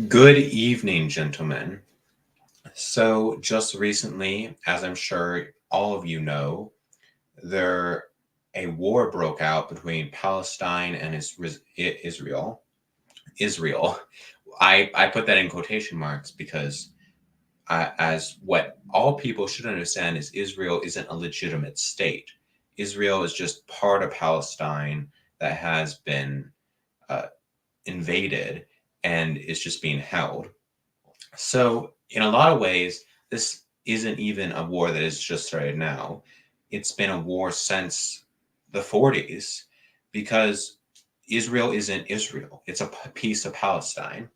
Good evening, gentlemen. So, just recently, as I'm sure all of you know, there a war broke out between Palestine and Israel. Israel. I put that in quotation marks because, as what all people should understand, is Israel isn't a legitimate state. Israel is just part of Palestine that has been uh, invaded and is just being held. So, in a lot of ways, this isn't even a war that has just started now. It's been a war since the 40s because Israel isn't Israel. It's a piece of Palestine.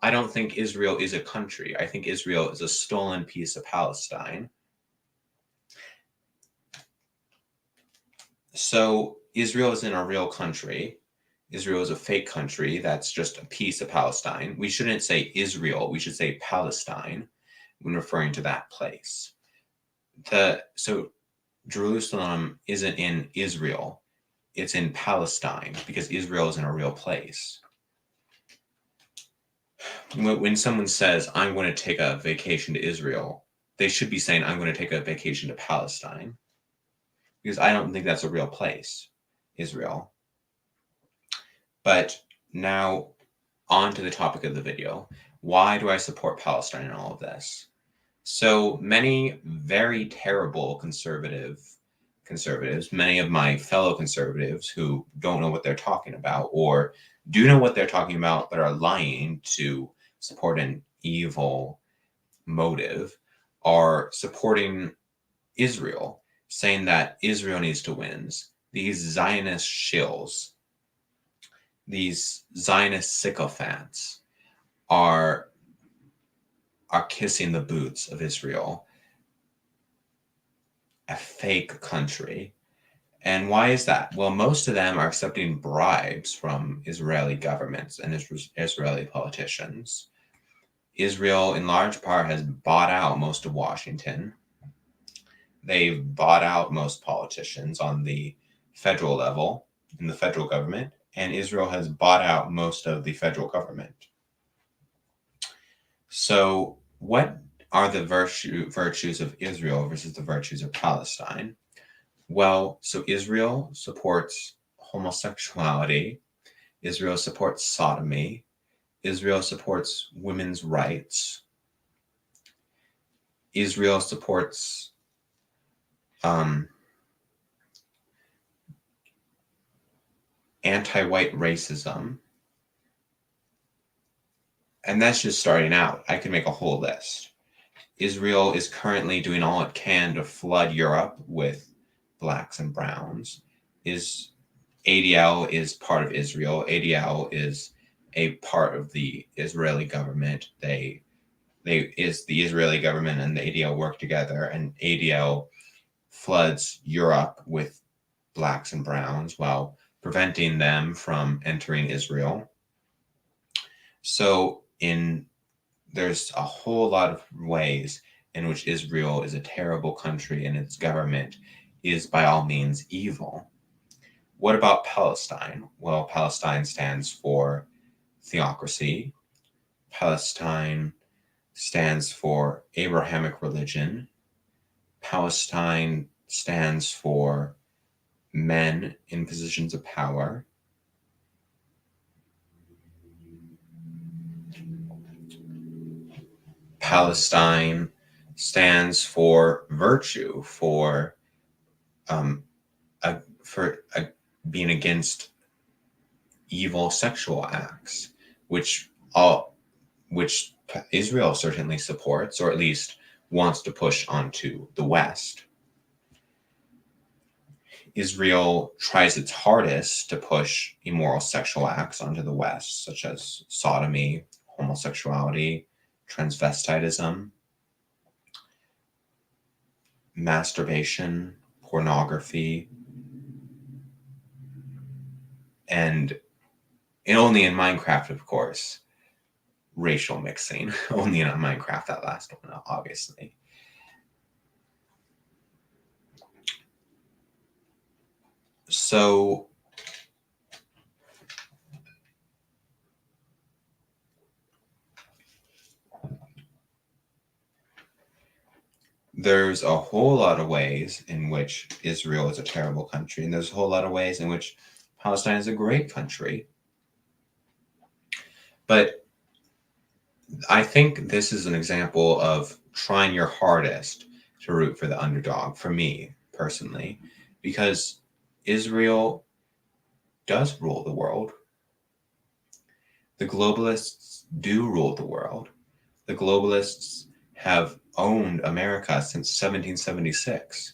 I don't think Israel is a country. I think Israel is a stolen piece of Palestine. So, Israel isn't a real country. Israel is a fake country that's just a piece of Palestine. We shouldn't say Israel, we should say Palestine when referring to that place. So Jerusalem isn't in Israel, it's in Palestine because Israel isn't a real place. When someone says, I'm going to take a vacation to Israel, they should be saying, I'm going to take a vacation to Palestine because I don't think that's a real place, Israel. But now, on to the topic of the video. Why do I support Palestine in all of this? So many very terrible conservatives, many of my fellow conservatives who don't know what they're talking about or do know what they're talking about but are lying to support an evil motive, are supporting Israel, saying that Israel needs to win. These Zionist shills, these Zionist sycophants are kissing the boots of Israel, a fake country. And why is that? Well, most of them are accepting bribes from Israeli governments and Israeli politicians. Israel, in large part, has bought out most of Washington. They've bought out most politicians on the federal level, in the federal government, and Israel has bought out most of the federal government. So, what are the virtues of Israel versus the virtues of Palestine? Well, so Israel supports homosexuality, Israel supports sodomy, Israel supports women's rights, Israel supports um, anti-white racism, and that's just starting out. I could make a whole list. Israel is currently doing all it can to flood Europe with blacks and browns. Is ADL is part of Israel. ADL is a part of the Israeli government. They is the Israeli government and the ADL work together, and ADL floods Europe with blacks and browns while preventing them from entering Israel. So there's a whole lot of ways in which Israel is a terrible country and its government is by all means evil. What about Palestine? Well, Palestine stands for theocracy. Palestine stands for Abrahamic religion. Palestine stands for men in positions of power. Palestine stands for virtue, um, for being against evil sexual acts, which all which Israel certainly supports, or at least wants to push onto the West. Israel tries its hardest to push immoral sexual acts onto the West, such as sodomy, homosexuality, transvestitism, masturbation, pornography, and only in Minecraft, of course, racial mixing. Only in Minecraft, that last one, obviously. So there's a whole lot of ways in which Israel is a terrible country, and there's a whole lot of ways in which Palestine is a great country. But I think this is an example of trying your hardest to root for the underdog, for me personally, because Israel does rule the world. The globalists do rule the world. The globalists have owned America since 1776.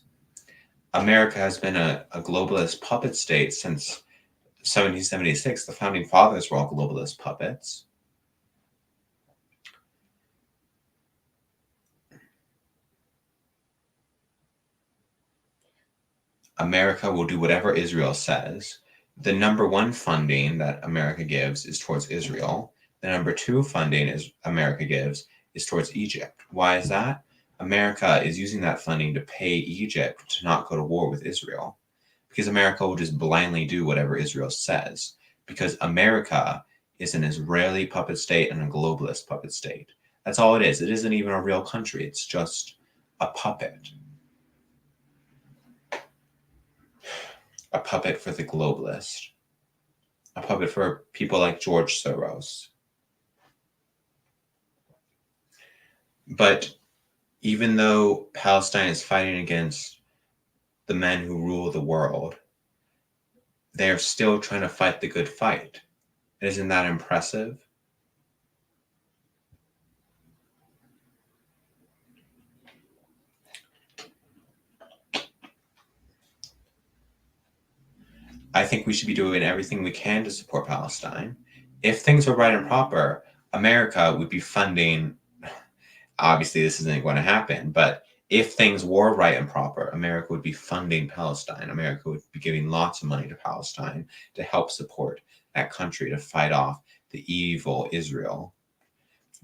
America has been a globalist puppet state since 1776. The founding fathers were all globalist puppets. America will do whatever Israel says. The number one funding that America gives is towards Israel. The number two funding is America gives is towards Egypt. Why is that? America is using that funding to pay Egypt to not go to war with Israel, because America will just blindly do whatever Israel says, because America is an Israeli puppet state and a globalist puppet state. That's all it is. It isn't even a real country. It's just a puppet. A puppet for the globalist. A puppet for people like George Soros. But even though Palestine is fighting against the men who rule the world, they are still trying to fight the good fight. Isn't that impressive? I think we should be doing everything we can to support Palestine. If things were right and proper, America would be funding. Obviously, this isn't going to happen, but if things were right and proper, America would be funding Palestine. America would be giving lots of money to Palestine to help support that country, to fight off the evil Israel,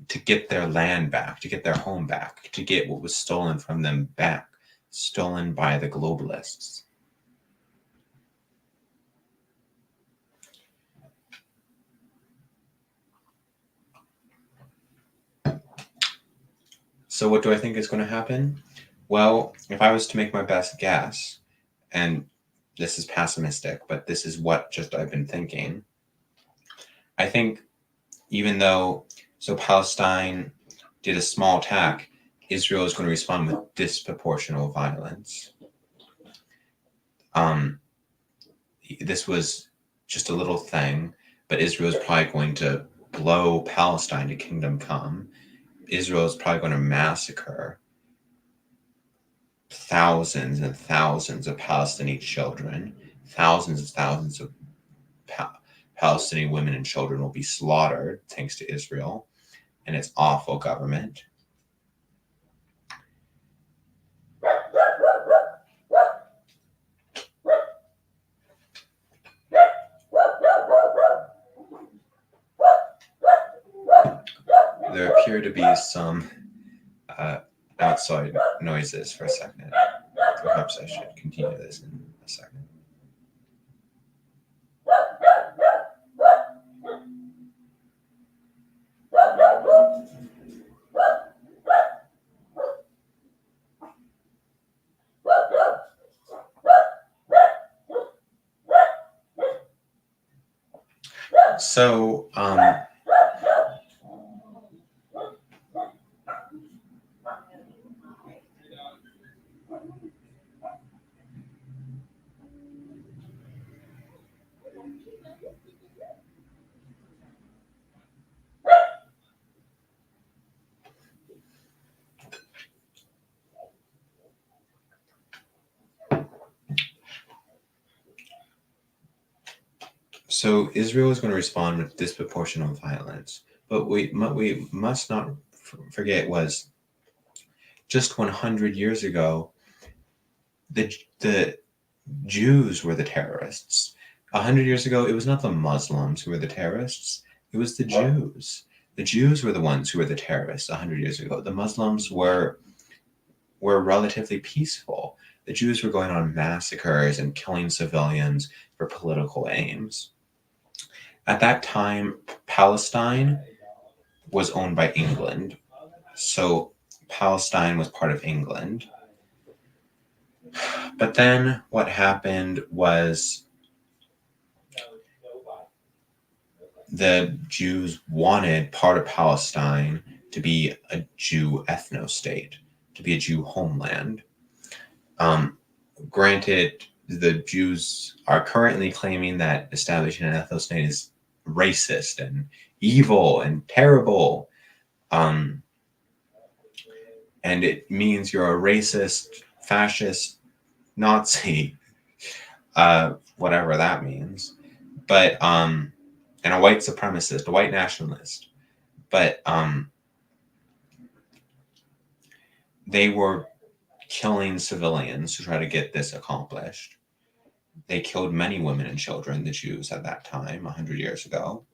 to get their land back, to get their home back, to get what was stolen from them back, stolen by the globalists. So what do I think is going to happen? Well, if I was to make my best guess, and this is pessimistic, but this is what just I've been thinking, I think even though, so Palestine did a small attack, Israel is going to respond with disproportional violence. This was just a little thing, but Israel is probably going to blow Palestine to kingdom come. Israel is probably going to massacre thousands and thousands of Palestinian children. Thousands and thousands of Palestinian women and children will be slaughtered thanks to Israel and its awful government. There appear to be some outside noises for a second. Perhaps I should continue this in a second. So, So Israel is going to respond with disproportionate violence, but we must not forget was just 100 years ago, the Jews were the terrorists. 100 years ago, it was not the Muslims who were the terrorists; it was the Jews. The Jews were the ones who were the terrorists 100 years ago. The Muslims were relatively peaceful. The Jews were going on massacres and killing civilians for political aims. At that time, Palestine was owned by England. So Palestine was part of England. But then what happened was the Jews wanted part of Palestine to be a Jew ethno state, to be a Jew homeland. Um, Granted, the Jews are currently claiming that establishing an ethno state is racist and evil and terrible. Um, and it means you're a racist, fascist, Nazi, whatever that means. But and a white supremacist, a white nationalist. But they were killing civilians to try to get this accomplished. They killed many women and children, the Jews at that time, 100 years ago.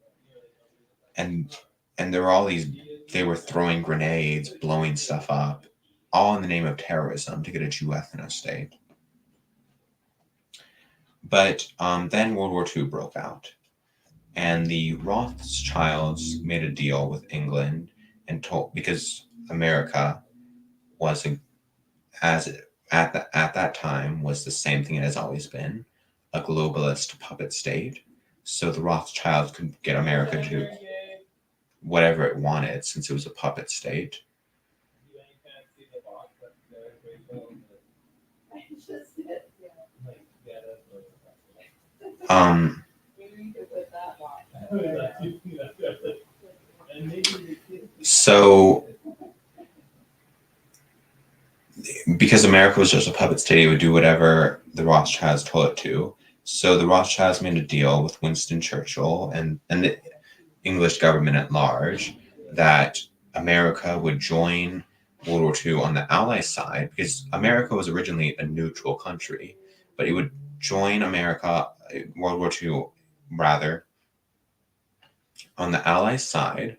And there were all these, they were throwing grenades, blowing stuff up, all in the name of terrorism to get a Jew ethno state. But then World War II broke out, and the Rothschilds made a deal with England and told, because America was as at that time was the same thing it has always been, a globalist puppet state. So the Rothschilds could get America to do whatever it wanted since it was a puppet state. Um, so because America was just a puppet state, it would do whatever the Rothschilds told it to. So the Rothschilds made a deal with Winston Churchill and the English government at large that America would join World War II on the Allied side, because America was originally a neutral country, but it would join America, World War II rather, on the Allied side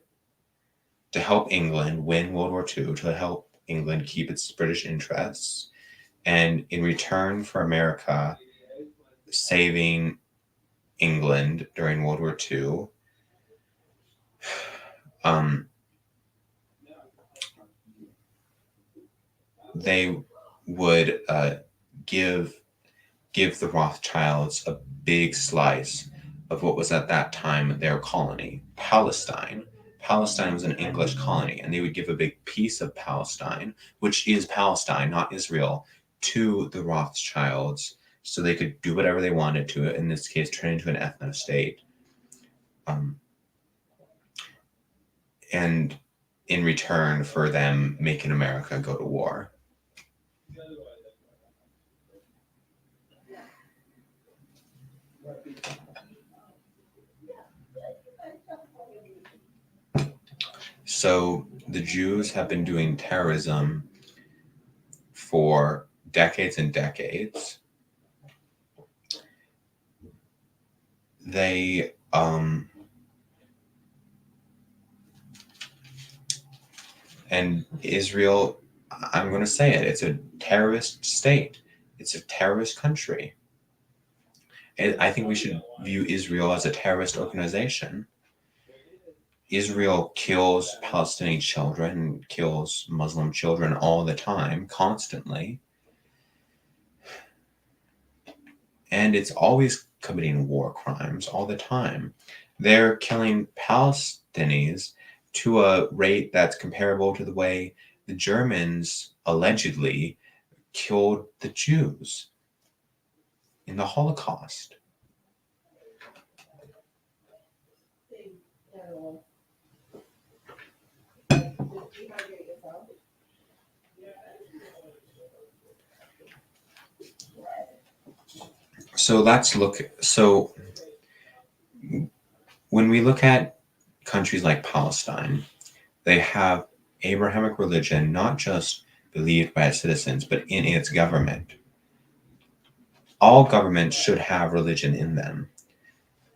to help England win World War II, to help England keep its British interests. And in return for America saving England during World War II, they would give the Rothschilds a big slice of what was at that time their colony, Palestine. Palestine was an English colony, and they would give a big piece of Palestine, which is Palestine, not Israel, to the Rothschilds so they could do whatever they wanted to it, in this case, turn into an ethno state. And in return for them making America go to war. So the Jews have been doing terrorism for decades and decades. They and Israel, I'm going to say it, it's a terrorist state. It's a terrorist country. And I think we should view Israel as a terrorist organization. Israel kills Palestinian children, kills Muslim children all the time, constantly. And it's always committing war crimes all the time. They're killing Palestinians to a rate that's comparable to the way the Germans allegedly killed the Jews in the Holocaust. So let's look. So when we look at countries like Palestine, they have Abrahamic religion, not just believed by its citizens, but in its government. All governments should have religion in them.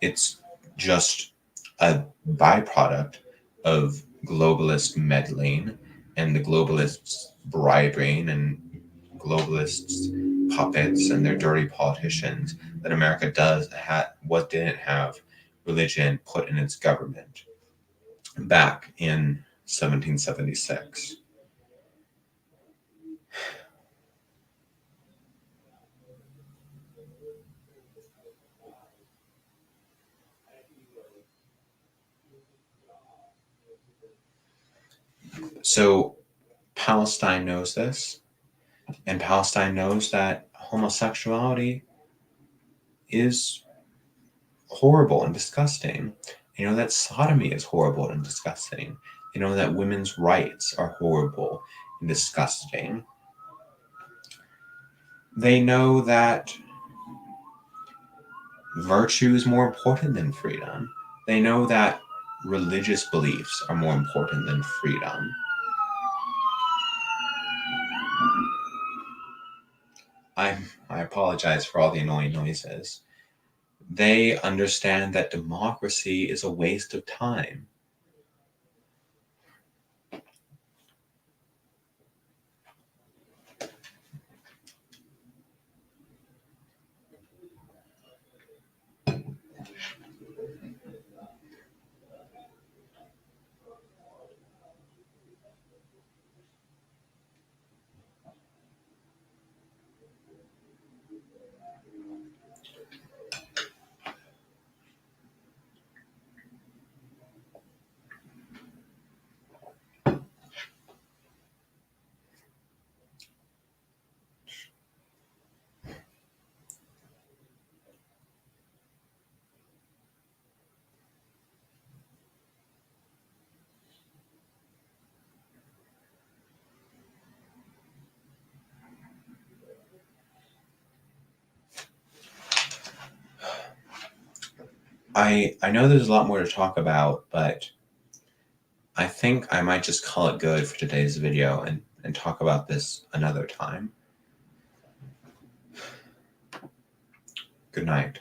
It's just a byproduct of globalist meddling and the globalists bribing and globalists puppets and their dirty politicians that America didn't have religion put in its government back in 1776. So Palestine knows this, and Palestine knows that homosexuality is horrible and disgusting. They know that sodomy is horrible and disgusting. They know that women's rights are horrible and disgusting. They know that virtue is more important than freedom. They know that religious beliefs are more important than freedom. I apologize for all the annoying noises. They understand that democracy is a waste of time. I know there's a lot more to talk about, but I think I might just call it good for today's video and talk about this another time. Good night.